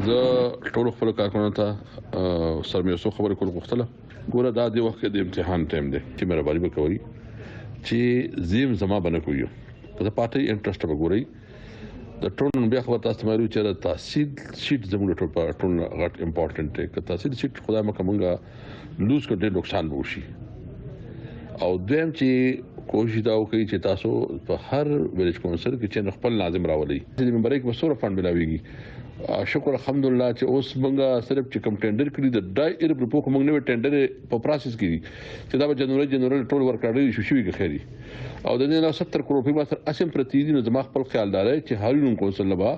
زه ټول خپل کارکونو ته سر مې څو خبرې کول غوښتله. ګوره دا د وخت د امتحان ټایم دی چې مهرباني وکړئ چې زم زما بنه کوی په پارټي انټرست وګورئ. د ټول بیا خبر تاسو ته مې چې د تحصیل شیټ زموږ ټول غټ امپورټنت دی. که تحصیل شیټ خدای مکه مونږه لوز کړ ډېر نقصان به وشي. او دویم چې کوشش دا وکړي چې تاسو په هر ویلیج کونسل کې چې خپل لازم راولي چې ممبرې کې وسوره فند ملاويږي. شکر الحمدلله چې اوس مونږه صرف چې کم ټینډر کړی د ډای ایر په کوم مونږ نه ټینډر په پروسس کې چې دا به جنوري ټول ورکړی شو شي خیری. او د دې 70 کروڑ په ماتر اسیم پرتیدي زما خپل خیال دار چې هارون کونسل لبا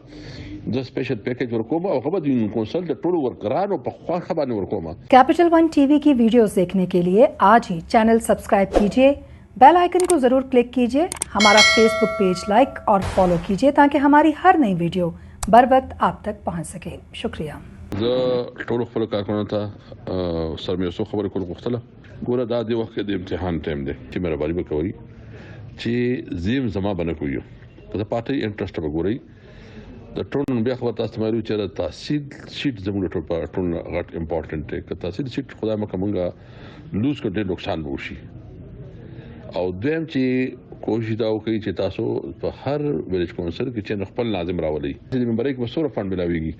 د سپیشل پیکیج ورکوم او خبر د کونسل د ټول ورکرانو په خوا خبرونه ورکوم. Capital one TV की वीडियोस देखने के लिए आज ही चैनल सब्सक्राइब कीजिए, बेल आइकन को जरूर क्लिक कीजिए, हमारा फेसबुक पेज लाइक और फॉलो कीजिए ताकि हमारी हर नई वीडियो बर वक्त आप तक पहुंच सके। शुक्रिया। زه ټول خپل کارکونو ته سر مې څو خبرې کول غوښتله. ګوره دا د وخت د امتحان ټایم دی چې مهرباني وکړئ چې زم زما بنه کوی په پارټي انټرست وګورئ. د ټول بیا خبر تاسو ته مې چې د تحصیل شیټ زموږ ټول غټ امپورټنت دی. که تحصیل شیټ خدای مکه مونږه لوز کړ ډېر نقصان به وشي. او دویم چې کوشش دا وکړي چې تاسو په هر ویلیج کونسل کې چې خپل لازم راولي چې ممبرې کې وسوره فند ملاويږي.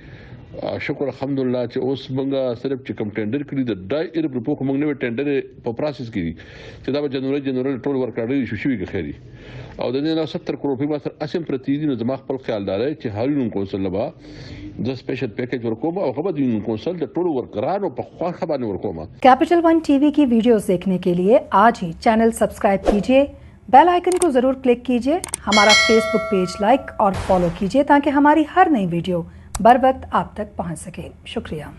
شکر الحمدلله چې اوس مونږه صرف چې کم ټینډر کړی د ډای ایر په کوم مونږ نه ټینډر په پروسس کې چې دا به جنوري ټول ورکړی شو شي خیری. او د دې 70 کروڑ په ماتر اسیم پرتیدي زما خپل خیال دار چې هارون کونسل لبا د سپیشل پیکیج ورکوم او خبر د کونسل د ټول ورکرانو په خوا خبرونه ورکوم. कैपिटल वन टीवी की वीडियोस देखने के लिए आज ही चैनल सब्सक्राइब कीजिए, बेल आइकन को जरूर क्लिक कीजिए, हमारा फेसबुक पेज लाइक और फॉलो कीजिए ताकि हमारी हर नई वीडियो बर वक्त आप तक पहुंच सके। शुक्रिया।